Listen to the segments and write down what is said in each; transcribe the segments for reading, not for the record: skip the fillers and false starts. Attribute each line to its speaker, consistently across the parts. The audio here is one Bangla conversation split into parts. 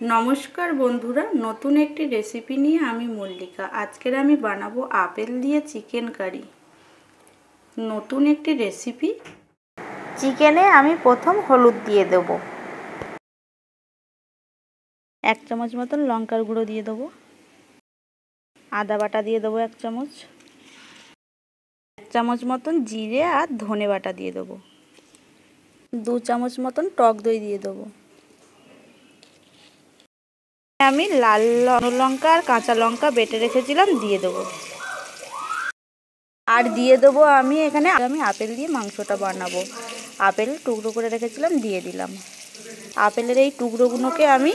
Speaker 1: নমস্কার বন্ধুরা, নতুন একটি রেসিপি নিয়ে আমি মল্লিকা। আজকের আমি বানাবো আপেল দিয়ে চিকেন কারি। নতুন একটি রেসিপি। চিকেনে আমি প্রথম হলুদ দিয়ে দেব, 1 চামচ মতন লঙ্কার গুঁড়ো দিয়ে দেবো, আদা বাটা দিয়ে দেবো 1 চামচ, 1 চামচ মতন জিরে আর ধনে বাটা দিয়ে দেবো, 2 চামচ মতন টক দই দিয়ে দেবো। আমি লাল লঙ্কা আর কাঁচা লঙ্কা বেটে রেখেছিলাম দিয়ে দেবো। আর দিয়ে দেবো আমি এখানে আপেল দিয়ে মাংসটা বানাবো। আপেল টুকরো করে রেখেছিলাম, দিয়ে দিলাম। আপেলের এই টুকরোগুলোকে আমি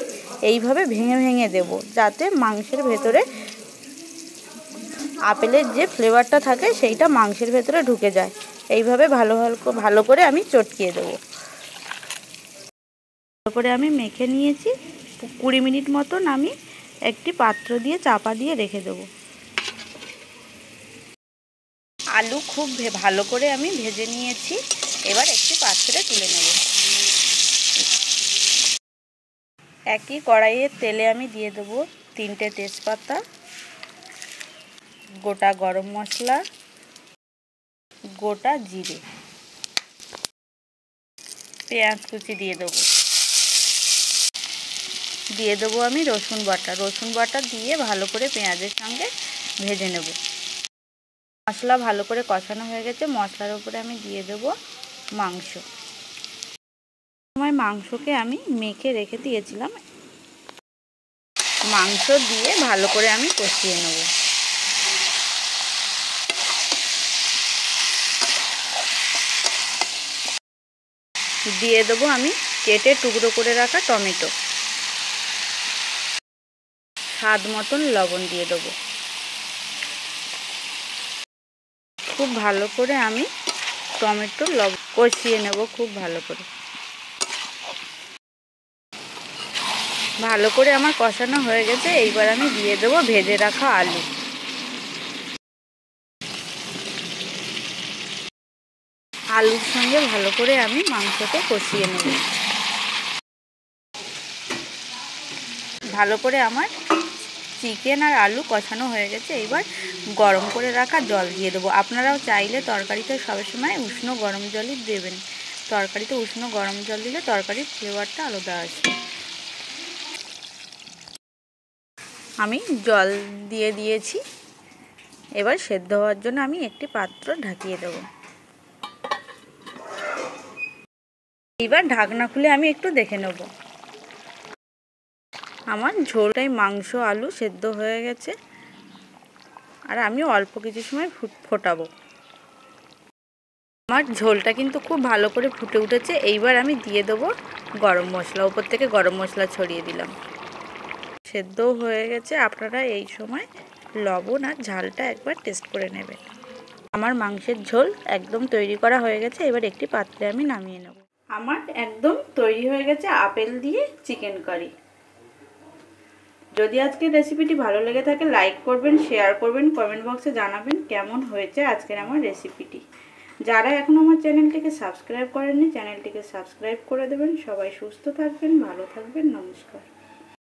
Speaker 1: এইভাবে ভেঙে ভেঙে দেব, যাতে মাংসের ভেতরে আপেলের যে ফ্লেভারটা থাকে সেইটা মাংসের ভেতরে ঢুকে যায়। এইভাবে ভালো করে আমি চটকিয়ে দেবো। ভালো করে আমি মেখে নিয়েছি। 20 মিনিট মতন আমি একটি পাত্র দিয়ে চাপা দিয়ে রেখে দেবো। আলু খুব ভালো করে আমি ভেজে নিয়েছি। এবার একটি পাত্রে তুলে নেব। একই কড়াইয়ের তেলে আমি দিয়ে দেবো 3টে তেজপাতা, গোটা গরম মশলা, গোটা জিরে, পেঁয়াজ কুচি দিয়ে দেবো আমি রসুন বাটা দিয়ে ভালো করে পেঁয়াজের সঙ্গে ভেজে নেব। মশলা ভালো করে কষানো হয়ে গেছে। মশলার উপরে আমি দিয়ে দেবো মাংস। মাংসকে আমি মেখে রেখে দিয়েছিলাম, মাংস দিয়ে ভালো করে আমি কষিয়ে নেব। দিয়ে দেবো আমি কেটে টুকরো করে রাখা টমেটো, স্বাদ মতন লবণ দিয়ে দেবো। খুব ভালো করে আমি টমেটো কষিয়ে নেব। খুব ভালো করে আমার কষানো হয়ে গেছে। এইবার আমি দিয়ে দেবো ভেজে রাখা আলু। আলুর সঙ্গে ভালো করে আমি মাংসকে কষিয়ে নেব। ভালো করে আমার চিকেন আর আলু কষানো হয়ে গেছে। এইবার গরম করে রাখা জল দিয়ে দেবো। আপনারাও চাইলে তরকারিতে সবসময় উষ্ণ গরম জলই দেবেন। তরকারিতে উষ্ণ গরম জল দিলে তরকারির ফ্লেভারটা আলাদা আসে। আমি জল দিয়ে দিয়েছি। এবার সেদ্ধ হওয়ার জন্য আমি একটি পাত্র ঢাকিয়ে দেব। এবার ঢাকনা খুলে আমি একটু দেখে নেব। আমার ঝোলটাই মাংস আলু সেদ্ধ হয়ে গেছে। আর আমি অল্প কিছু সময় ফোটাবো। আমার ঝোলটা কিন্তু খুব ভালো করে ফুটে উঠেছে। এইবার আমি দিয়ে দেবো গরম মশলা। উপর থেকে গরম মশলা ছড়িয়ে দিলাম। সেদ্ধও হয়ে গেছে। আপনারা এই সময় লবণ আর ঝালটা একবার টেস্ট করে নেবেন। আমার মাংসের ঝোল একদম তৈরি করা হয়ে গেছে। এবার একটি পাত্রে আমি নামিয়ে নেব। আমার একদম তৈরি হয়ে গেছে আপেল দিয়ে চিকেন কারি। যদি আজকের রেসিপিটি ভালো লেগে থাকে লাইক করবেন, শেয়ার করবেন, কমেন্ট বক্সে জানাবেন কেমন হয়েছে আজকের আমার রেসিপিটি। যারা এখনও আমার চ্যানেলটিকে সাবস্ক্রাইব করেননি চ্যানেলটিকে সাবস্ক্রাইব করে দেবেন। সবাই সুস্থ থাকবেন, ভালো থাকবেন। নমস্কার।